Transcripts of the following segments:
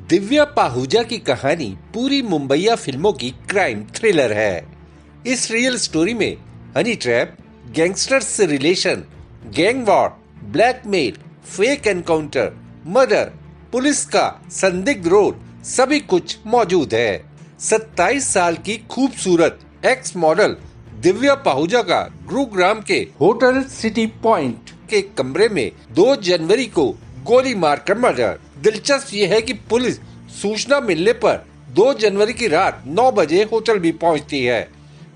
दिव्या पाहुजा की कहानी पूरी मुंबईया फिल्मों की क्राइम थ्रिलर है। इस रियल स्टोरी में हनी ट्रैप, गैंगस्टर्स से relation, gang war, blackmail, fake encounter, murder, police का संदिग्ध रोल सभी कुछ मौजूद है। 27 साल की खूबसूरत एक्स मॉडल दिव्या पाहुजा का गुरुग्राम के होटल सिटी पॉइंट के कमरे में 2 जनवरी को गोली मारकर मर्डर। दिलचस्प ये है कि पुलिस सूचना मिलने पर 2 जनवरी की रात 9 बजे होटल भी पहुंचती है,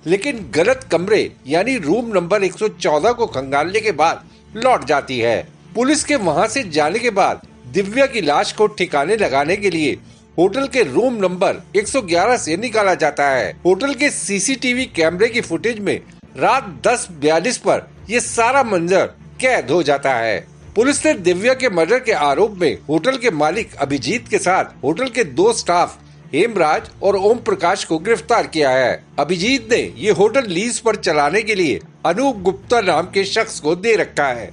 लेकिन गलत कमरे यानी रूम नंबर 114 को खंगालने के बाद लौट जाती है। पुलिस के वहां से जाने के बाद दिव्या की लाश को ठिकाने लगाने के लिए होटल के रूम नंबर 111 से निकाला जाता है। होटल के सीसीटीवी कैमरे की फुटेज में रात 10:42 पर यह सारा मंजर कैद हो जाता है। पुलिस ने दिव्या के मर्डर के आरोप में होटल के मालिक अभिजीत के साथ होटल के 2 स्टाफ हेमराज और ओम प्रकाश को गिरफ्तार किया है। अभिजीत ने ये होटल लीज पर चलाने के लिए अनूप गुप्ता नाम के शख्स को दे रखा है।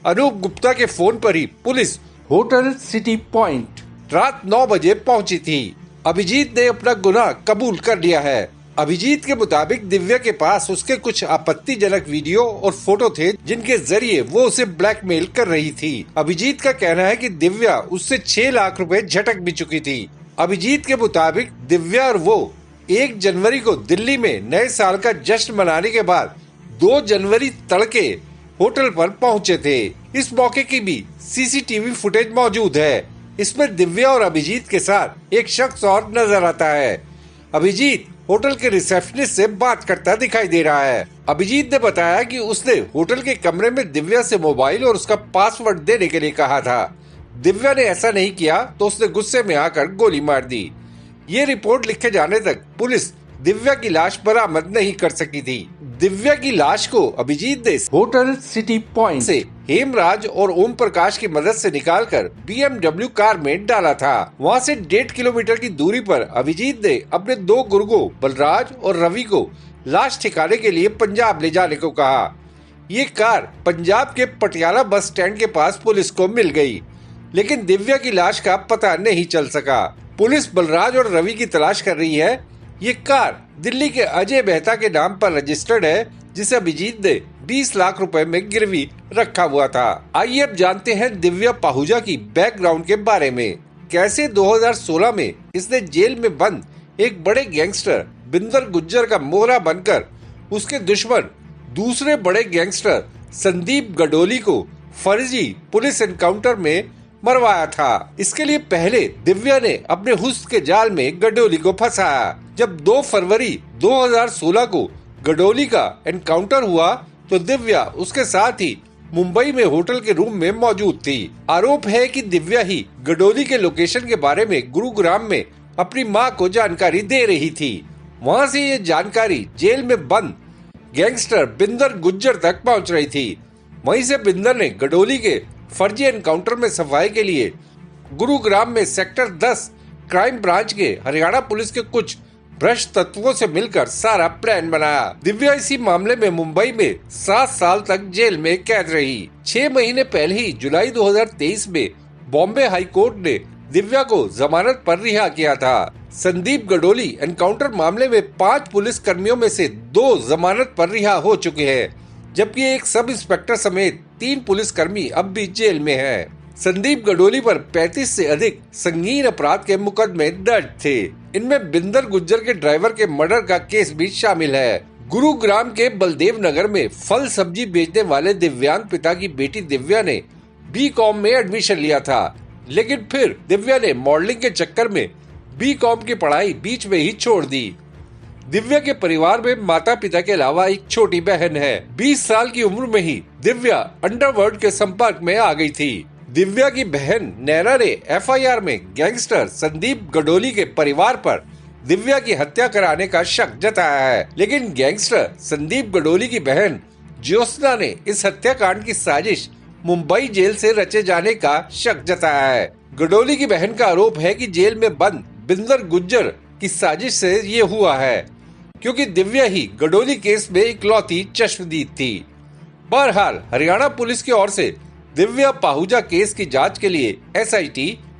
अनूप गुप्ता के फोन पर ही पुलिस होटल सिटी पॉइंट रात 9 बजे पहुंची थी। अभिजीत ने अपना गुनाह कबूल कर लिया है। अभिजीत के मुताबिक दिव्या के पास उसके कुछ आपत्तिजनक वीडियो और फोटो थे जिनके जरिए वो उसे ब्लैकमेल कर रही थी। अभिजीत का कहना है कि दिव्या उससे 6 लाख रुपए झटक भी चुकी थी। अभिजीत के मुताबिक दिव्या और वो 1 जनवरी को दिल्ली में नए साल का जश्न मनाने के बाद 2 जनवरी तड़के होटल पर पहुंचे थे। इस मौके की भी सीसीटीवी फुटेज मौजूद है। इसमें दिव्या और अभिजीत के साथ एक शख्स और नजर आता है। अभिजीत होटल के रिसेप्शनिस्ट से बात करता दिखाई दे रहा है। अभिजीत ने बताया कि उसने होटल के कमरे में दिव्या से मोबाइल और उसका पासवर्ड देने के लिए कहा था। दिव्या ने ऐसा नहीं किया तो उसने गुस्से में आकर गोली मार दी। ये रिपोर्ट लिखे जाने तक पुलिस दिव्या की लाश बरामद नहीं कर सकी थी। दिव्या की लाश को अभिजीत ने होटल सिटी पॉइंट से हेमराज और ओम प्रकाश की मदद से निकालकर BMW कार में डाला था। वहां से 1.5 किलोमीटर की दूरी पर अभिजीत ने अपने 2 गुर्गों बलराज और रवि को लाश ठिकाने के लिए पंजाब ले जाने को कहा। ये कार पंजाब के पटियाला बस स्टैंड के पास पुलिस को मिल गई, लेकिन दिव्या की लाश का पता नहीं चल सका। पुलिस बलराज और रवि की तलाश कर रही है। ये कार दिल्ली के अजय मेहता के नाम पर रजिस्टर्ड है, जिसे अभिजीत ने 20 लाख रुपए में गिरवी रखा हुआ था। आइए अब जानते हैं दिव्या पाहुजा की बैकग्राउंड के बारे में। कैसे 2016 में इसने जेल में बंद एक बड़े गैंगस्टर बिंदर गुज्जर का मोहरा बनकर उसके दुश्मन दूसरे बड़े गैंगस्टर संदीप गडोली को फर्जी पुलिस एनकाउंटर में मरवाया था। इसके लिए पहले दिव्या ने अपने हुस्न के जाल में गडोली को फंसाया। जब 2 फरवरी 2016 को गडोली का एनकाउंटर हुआ तो दिव्या उसके साथ ही मुंबई में होटल के रूम में मौजूद थी। आरोप है कि दिव्या ही गडोली के लोकेशन के बारे में गुरुग्राम में अपनी मां को जानकारी दे रही थी। वहां से ये जानकारी जेल में बंद गैंगस्टर बिंदर गुज्जर तक पहुंच रही थी। वहीं से बिंदर ने गडोली के फर्जी एनकाउंटर में सफाई के लिए गुरुग्राम में सेक्टर 10 क्राइम ब्रांच के हरियाणा पुलिस के कुछ भ्रष्ट तत्वों से मिलकर सारा प्लान बनाया। दिव्या इसी मामले में मुंबई में 7 साल तक जेल में कैद रही। 6 महीने पहले ही जुलाई 2023 में बॉम्बे हाई कोर्ट ने दिव्या को जमानत पर रिहा किया था। संदीप गडोली एनकाउंटर मामले में 5 पुलिस कर्मियों में से 2 जमानत पर रिहा हो चुके हैं, जबकि एक सब इंस्पेक्टर समेत 3 पुलिसकर्मी अब भी जेल में हैं। संदीप गडोली पर 35 से अधिक संगीन अपराध के मुकदमे दर्ज थे। इनमें बिंदर गुज्जर के ड्राइवर के मर्डर का केस भी शामिल है। गुरुग्राम के बलदेव नगर में फल सब्जी बेचने वाले दिव्यांग पिता की बेटी दिव्या ने BCom में एडमिशन लिया था, लेकिन फिर दिव्या ने मॉडलिंग के चक्कर में BCom की पढ़ाई बीच में ही छोड़ दी। दिव्या के परिवार में माता पिता के अलावा एक छोटी बहन है। 20 साल की उम्र में ही दिव्या अंडरवर्ल्ड के संपर्क में आ गई थी। दिव्या की बहन नैना ने FIR में गैंगस्टर संदीप गडोली के परिवार पर दिव्या की हत्या कराने का शक जताया है, लेकिन गैंगस्टर संदीप गडोली की बहन ज्योत्सना ने इस हत्याकांड की साजिश मुंबई जेल से रचे जाने का शक जताया है। गडोली की बहन का आरोप है कि जेल में बंद बिंदर गुज्जर की साजिश से ये हुआ है, क्योंकि दिव्या ही गडोली केस में इकलौती चश्मदीद थी। बहरहाल हरियाणा पुलिस की ओर से दिव्या पाहुजा केस की जांच के लिए SIT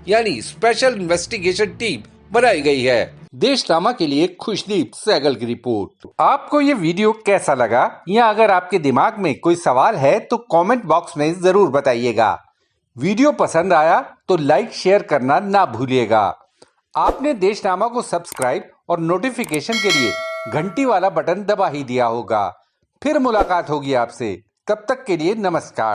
यानी स्पेशल इन्वेस्टिगेशन टीम बनाई गई है। देशनामा के लिए खुशदीप सहगल की रिपोर्ट। आपको ये वीडियो कैसा लगा, या अगर आपके दिमाग में कोई सवाल है तो कमेंट बॉक्स में जरूर बताइएगा। वीडियो पसंद आया तो लाइक शेयर करना ना भूलिएगा। आपने देशनामा को सब्सक्राइब और नोटिफिकेशन के लिए घंटी वाला बटन दबा ही दिया होगा। फिर मुलाकात होगी आपसे, तब तक के लिए नमस्कार।